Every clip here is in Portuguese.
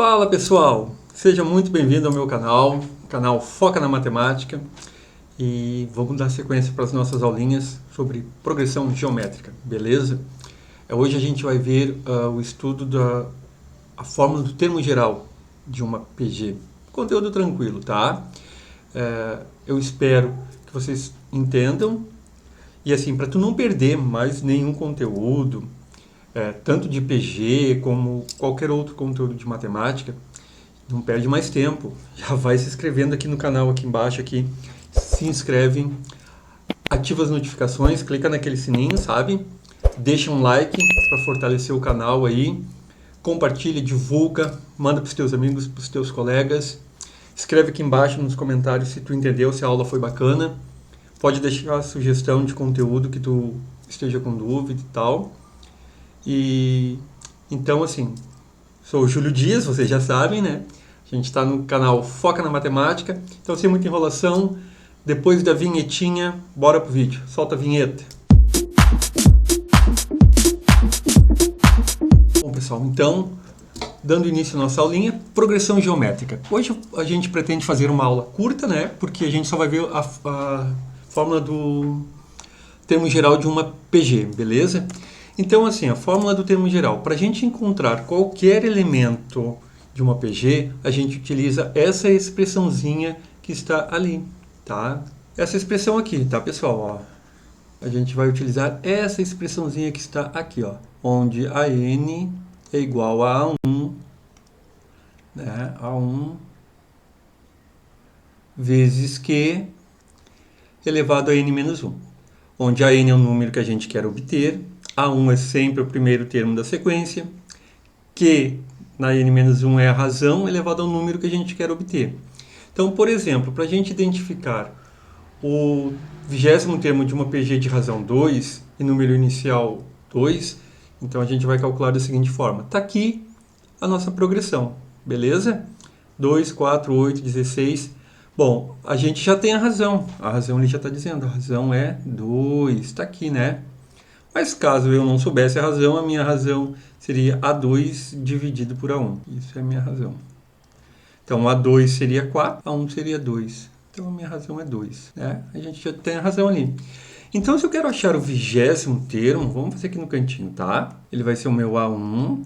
Fala pessoal, seja muito bem-vindo ao meu canal Foca na Matemática, e vamos dar sequência para as nossas aulinhas sobre progressão geométrica, beleza? Hoje a gente vai ver o estudo da fórmula do termo geral de uma PG. Conteúdo tranquilo, tá? Eu espero que vocês entendam e assim, para tu não perder mais nenhum conteúdo, tanto de PG como qualquer outro conteúdo de matemática, não perde mais tempo, já vai se inscrevendo aqui no canal, aqui embaixo, aqui, se inscreve, ativa as notificações, clica naquele sininho, sabe? Deixa um like para fortalecer o canal aí, compartilha, divulga, manda para os teus amigos, para os teus colegas, escreve aqui embaixo nos comentários se tu entendeu, se a aula foi bacana, pode deixar a sugestão de conteúdo que tu esteja com dúvida e tal. E então assim, sou o Júlio Dias, vocês já sabem, né? A gente está no canal Foca na Matemática. Então, sem muita enrolação, depois da vinhetinha, bora pro vídeo. Solta a vinheta. Bom, pessoal, então, dando início à nossa aulinha, progressão geométrica. Hoje a gente pretende fazer uma aula curta, né? Porque a gente só vai ver a fórmula do termo geral de uma PG, beleza? Então, assim, a fórmula do termo geral. Para a gente encontrar qualquer elemento de uma PG, a gente utiliza essa expressãozinha que está ali, tá? Essa expressão aqui, tá, pessoal? Ó, a gente vai utilizar essa expressãozinha que está aqui, ó, onde a n é igual a 1, né? A1 vezes Q elevado a n menos 1, onde a n é o número que a gente quer obter, a1 é sempre o primeiro termo da sequência, Q na n-1 é a razão elevada ao número que a gente quer obter. Então, por exemplo, para a gente identificar o 20º termo de uma PG de razão 2 e número inicial 2, então a gente vai calcular da seguinte forma. Está aqui a nossa progressão, beleza? 2, 4, 8, 16. Bom, a gente já tem a razão ali já está dizendo, a razão é 2, está aqui, né? Mas caso eu não soubesse a razão, a minha razão seria A2 dividido por A1. Isso é a minha razão. Então, A2 seria 4, A1 seria 2. Então, a minha razão é 2. Né? A gente já tem a razão ali. Então, se eu quero achar o 20º termo, vamos fazer aqui no cantinho, tá? Ele vai ser o meu A1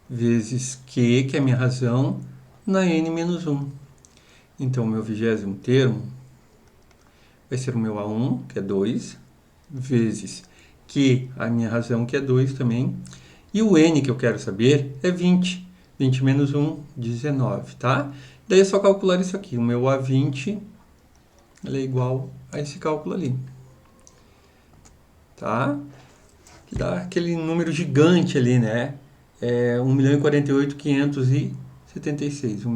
vezes Q, que é a minha razão, na n menos 1. Então, o meu 20º termo vai ser o meu A1, que é 2, vezes que a minha razão que é 2 também, e o n que eu quero saber é 20. 20 menos 1, 19, tá? Daí é só calcular isso aqui. O meu A20 ele é igual a esse cálculo ali. Tá? Que dá aquele número gigante ali, né? É 1.048.576.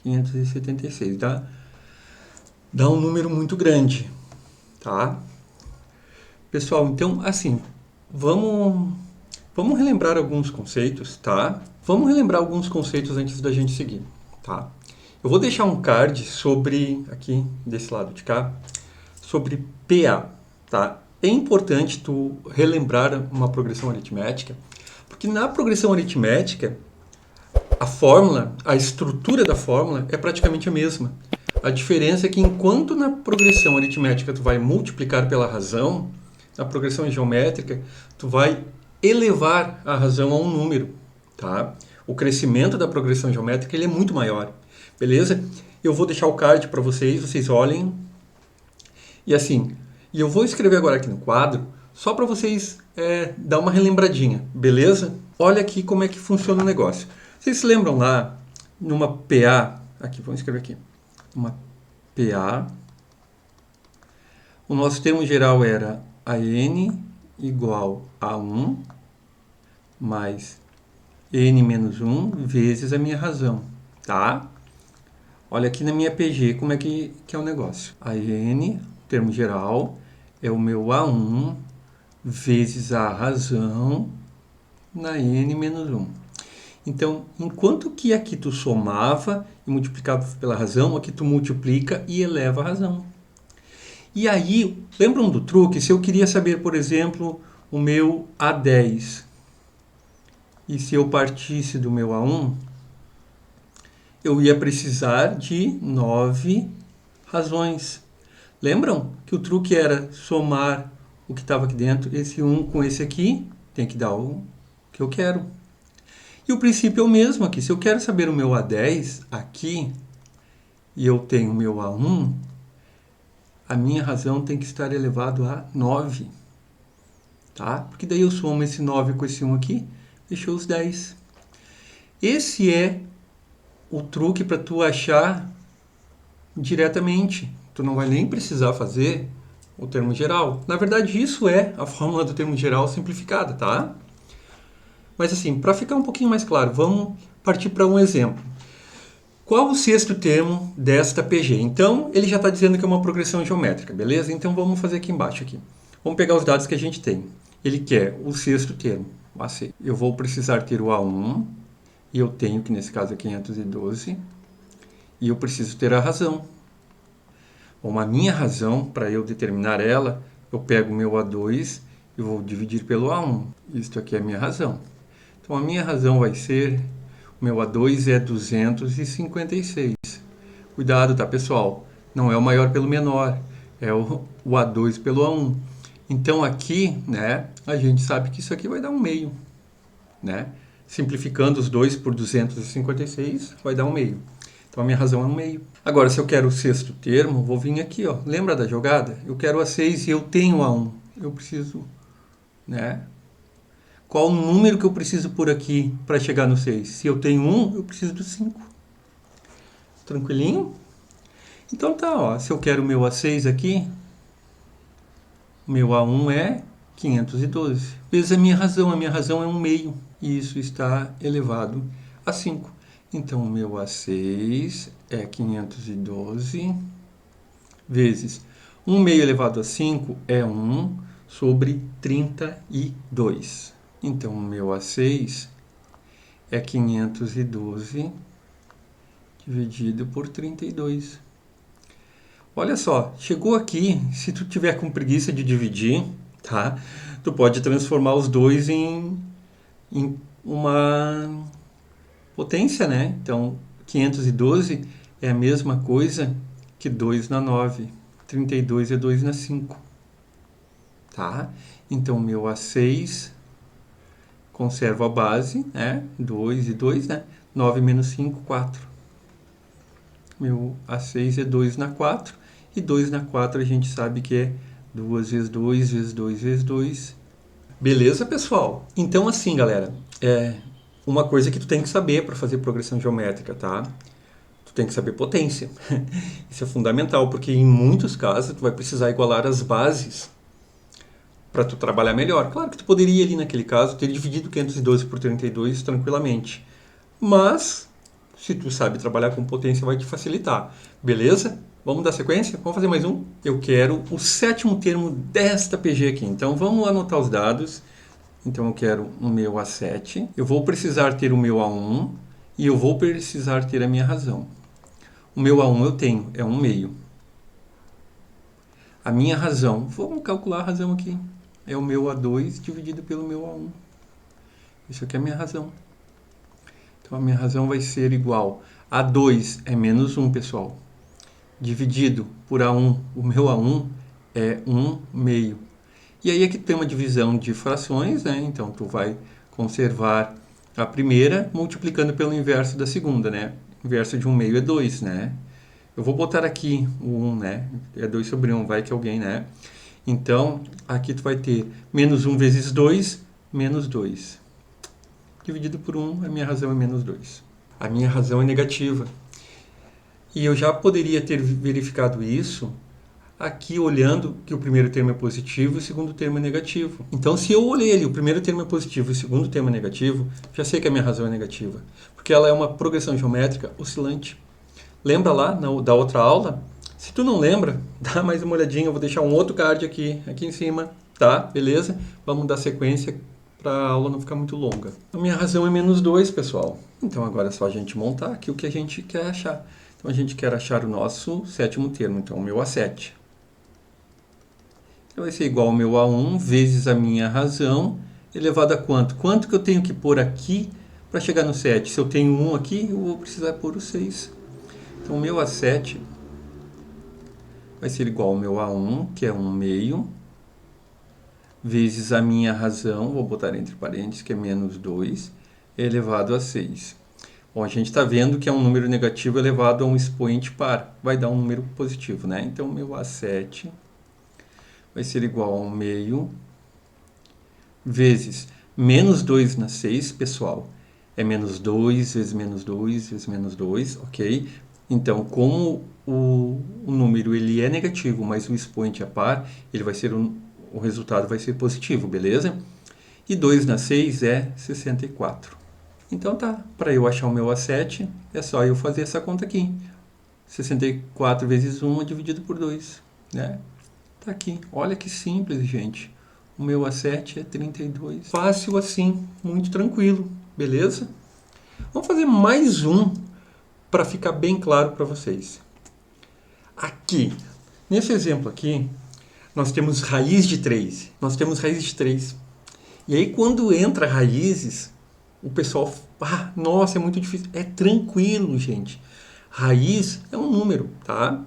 1.048.576, tá? Dá um número muito grande. Tá? Pessoal, então, assim, vamos relembrar alguns conceitos, tá? Vamos relembrar alguns conceitos antes da gente seguir, tá? Eu vou deixar um card sobre, aqui, desse lado de cá, sobre PA, tá? É importante tu relembrar uma progressão aritmética, porque na progressão aritmética, a fórmula, a estrutura da fórmula é praticamente a mesma. A diferença é que enquanto na progressão aritmética tu vai multiplicar pela razão, na progressão geométrica tu vai elevar a razão a um número, tá? O crescimento da progressão geométrica ele é muito maior, beleza? Eu vou deixar o card para vocês olhem. E assim, eu vou escrever agora aqui no quadro, só para vocês dar uma relembradinha, beleza? Olha aqui como é que funciona o negócio. Vocês se lembram lá, numa PA, aqui, vamos escrever aqui, uma PA, o nosso termo geral era a n igual a 1 mais n menos 1 vezes a minha razão, tá? Olha aqui na minha PG como é que é o negócio. A n, termo geral, é o meu A1 vezes a razão na n menos 1. Então, enquanto que aqui tu somava e multiplicava pela razão, aqui tu multiplica e eleva a razão. E aí, lembram do truque? Se eu queria saber, por exemplo, o meu A10, E se eu partisse do meu A1, eu ia precisar de 9 razões. Lembram que o truque era somar o que estava aqui dentro, esse 1 com esse aqui, tem que dar o que eu quero. E o princípio é o mesmo aqui. Se eu quero saber o meu A10 aqui, e eu tenho o meu A1, a minha razão tem que estar elevado a 9. Tá? Porque daí eu somo esse 9 com esse 1 aqui, fechou os 10. Esse é o truque para tu achar diretamente. Tu não vai nem precisar fazer o termo geral. Na verdade, isso é a fórmula do termo geral simplificada, tá? Mas assim, para ficar um pouquinho mais claro, vamos partir para um exemplo. Qual o sexto termo desta PG? Então, ele já está dizendo que é uma progressão geométrica, beleza? Então, vamos fazer aqui embaixo. Aqui. Vamos pegar os dados que a gente tem. Ele quer o sexto termo, o AC. Eu vou precisar ter o A1, e eu tenho, que nesse caso é 512, e eu preciso ter a razão. Bom, a minha razão, para eu determinar ela, eu pego o meu A2 e vou dividir pelo A1. Isto aqui é a minha razão. Então, a minha razão vai ser, o meu A2 é 256. Cuidado, tá, pessoal? Não é o maior pelo menor, é o A2 pelo A1. Então, aqui, né, a gente sabe que isso aqui vai dar um meio, né? Simplificando os dois por 256, vai dar um meio. Então, a minha razão é um meio. Agora, se eu quero o sexto termo, vou vir aqui, ó. Lembra da jogada? Eu quero A6 e eu tenho A1. Eu preciso, né? Qual o número que eu preciso por aqui para chegar no 6? Se eu tenho 1, eu preciso do 5. Tranquilinho? Então tá, ó. Se eu quero o meu A6 aqui, o meu A1 é 512. Vezes a minha razão é um meio. E isso está elevado a 5. Então, o meu A6 é 512 vezes 1 meio elevado a 5 é 1 sobre 32. Então, o meu A6 é 512 dividido por 32. Olha só, chegou aqui, se tu tiver com preguiça de dividir, tá? Tu pode transformar os dois em uma potência, né? Então, 512 é a mesma coisa que 2 na 9. 32 é 2 na 5. Tá? Então, meu A6 conserva a base, né? 2 e 2, né? 9 menos 5, 4. Meu A6 é 2 na 4. E 2 na 4 a gente sabe que é 2 vezes 2 vezes 2 vezes 2. Beleza, pessoal? Então, assim, galera, uma coisa que tu tem que saber para fazer progressão geométrica, tá? Tu tem que saber potência. Isso é fundamental, porque em muitos casos tu vai precisar igualar as bases para tu trabalhar melhor. Claro que tu poderia ali naquele caso ter dividido 512 por 32 tranquilamente. Mas, se tu sabe trabalhar com potência, vai te facilitar. Beleza? Vamos dar sequência? Vamos fazer mais um? Eu quero o sétimo termo desta PG aqui. Então, vamos anotar os dados. Então, eu quero o meu A7. Eu vou precisar ter o meu A1. E eu vou precisar ter a minha razão. O meu A1 eu tenho, é 1 meio. A minha razão, vamos calcular a razão aqui. É o meu A2 dividido pelo meu A1. Isso aqui é a minha razão. Então, a minha razão vai ser igual a 2 é menos 1, pessoal. Dividido por A1, o meu A1 é 1 meio. E aí aqui tem uma divisão de frações, né? Então, tu vai conservar a primeira multiplicando pelo inverso da segunda, né? O inverso de 1 meio é 2, né? Eu vou botar aqui o 1, né? É 2 sobre 1, vai que alguém, né? Então, aqui tu vai ter menos 1 vezes 2, menos 2. Dividido por 1, a minha razão é menos 2. A minha razão é negativa. E eu já poderia ter verificado isso aqui olhando que o primeiro termo é positivo e o segundo termo é negativo. Então, se eu olhei ali, o primeiro termo é positivo e o segundo termo é negativo, já sei que a minha razão é negativa. Porque ela é uma progressão geométrica oscilante. Lembra lá da outra aula? Se tu não lembra, dá mais uma olhadinha. Eu vou deixar um outro card aqui em cima, tá? Beleza? Vamos dar sequência para a aula não ficar muito longa. A minha razão é menos 2, pessoal. Então, agora é só a gente montar aqui o que a gente quer achar. Então, a gente quer achar o nosso sétimo termo. Então, o meu A7. Então, vai ser igual ao meu A1 vezes a minha razão elevado a quanto? Quanto que eu tenho que pôr aqui para chegar no 7? Se eu tenho 1 aqui, eu vou precisar pôr o 6. Então, o meu A7 vai ser igual ao meu A1, que é 1 meio, vezes a minha razão, vou botar entre parênteses, que é menos 2, elevado a 6. Bom, a gente está vendo que é um número negativo elevado a um expoente par. Vai dar um número positivo, né? Então, meu A7 vai ser igual a 1 meio, vezes menos 2 na 6, pessoal. É menos 2 vezes menos 2 vezes menos 2, ok? Então, como o número ele é negativo, mas o expoente é par, ele vai ser o resultado vai ser positivo, beleza? E 2 na 6 é 64. Então tá, para eu achar o meu A7, é só eu fazer essa conta aqui. 64 vezes 1 dividido por 2, né? Tá aqui. Olha que simples, gente. O meu A7 é 32. Fácil assim, muito tranquilo, beleza? Vamos fazer mais um para ficar bem claro para vocês. Aqui, nesse exemplo aqui, nós temos raiz de 3. Nós temos raiz de 3. E aí, quando entra raízes, o pessoal... nossa, é muito difícil. É tranquilo, gente. Raiz é um número, tá?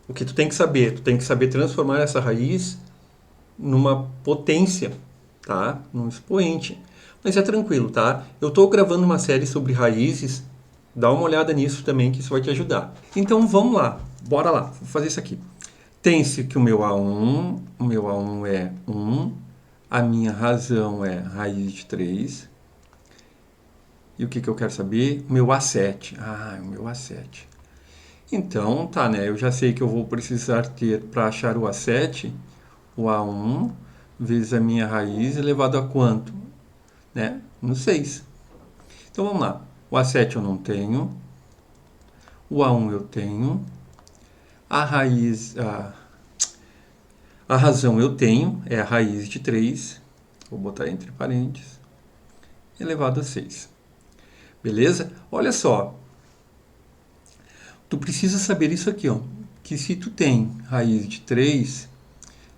O que tu tem que saber? Tu tem que saber transformar essa raiz numa potência, tá? Num expoente. Mas é tranquilo, tá? Eu estou gravando uma série sobre raízes. Dá uma olhada nisso também, que isso vai te ajudar. Então, vamos lá. Bora lá. Vou fazer isso aqui. Tem-se que o meu A1 é 1, a minha razão é raiz de 3. E o que eu quero saber? O meu A7. O meu A7. Então, tá, né? Eu já sei que eu vou precisar ter, para achar o A7, o A1 vezes a minha raiz elevado a quanto? Né? No 6. Então, vamos lá. O A7 eu não tenho. O A1 eu tenho. A raiz... A razão eu tenho, é a raiz de 3, vou botar entre parênteses, elevado a 6. Beleza? Olha só, tu precisa saber isso aqui, ó, que se tu tem raiz de 3,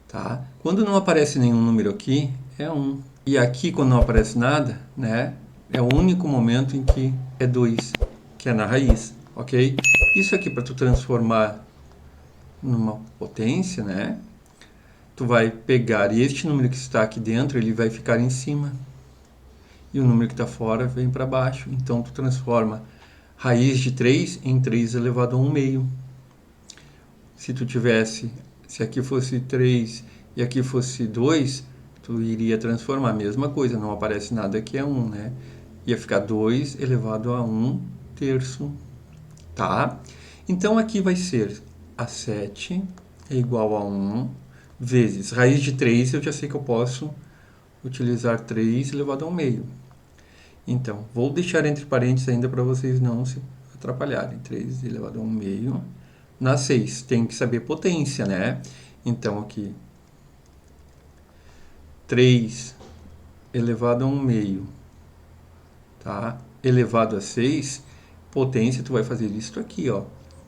tá? Quando não aparece nenhum número aqui, é 1. E aqui, quando não aparece nada, né, é o único momento em que é 2, que é na raiz, ok? Isso aqui, para tu transformar numa potência, né? Tu vai pegar, e este número que está aqui dentro, ele vai ficar em cima. E o número que está fora vem para baixo. Então, tu transforma raiz de 3 em 3 elevado a 1 meio. Se aqui fosse 3 e aqui fosse 2, tu iria transformar a mesma coisa. Não aparece nada que é 1, né? Ia ficar 2 elevado a 1 terço. Tá? Então, aqui vai ser A7 é igual a 1 vezes raiz de 3, eu já sei que eu posso utilizar 3 elevado a 1 meio. Então, vou deixar entre parênteses ainda para vocês não se atrapalharem. 3 elevado a 1 meio. Na 6, tem que saber potência, né? Então, aqui, 3 elevado a 1 meio, tá? Elevado a 6, potência, tu vai fazer isso aqui, ó.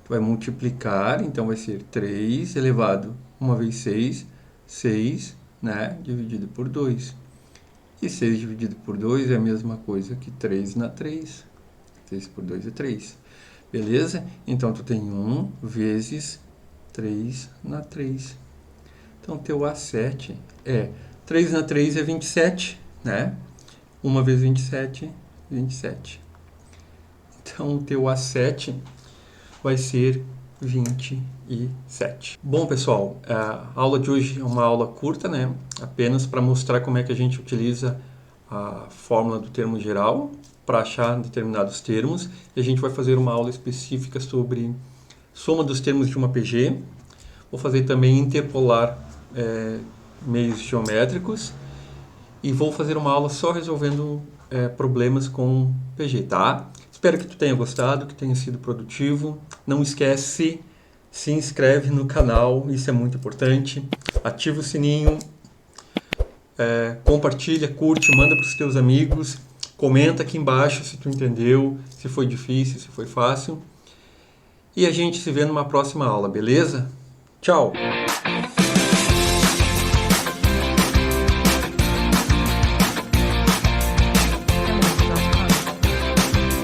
Tu vai multiplicar, então vai ser 3 elevado 1 vezes 6, 6, né? Dividido por 2. E 6 dividido por 2 é a mesma coisa que 3 na 3. 3 por 2 é 3. Beleza? Então, tu tem 1 vezes 3 na 3. Então, teu A7 é 3 na 3 é 27, né? 1 vezes 27, 27. Então, o teu A7 vai ser 27. Bom, pessoal, a aula de hoje é uma aula curta, né? Apenas para mostrar como é que a gente utiliza a fórmula do termo geral para achar determinados termos. E a gente vai fazer uma aula específica sobre soma dos termos de uma PG. Vou fazer também interpolar meios geométricos. E vou fazer uma aula só resolvendo problemas com PG, tá? Espero que tu tenha gostado, que tenha sido produtivo. Não esquece, se inscreve no canal, isso é muito importante. Ativa o sininho, compartilha, curte, manda para os teus amigos. Comenta aqui embaixo se tu entendeu, se foi difícil, se foi fácil. E a gente se vê numa próxima aula, beleza? Tchau!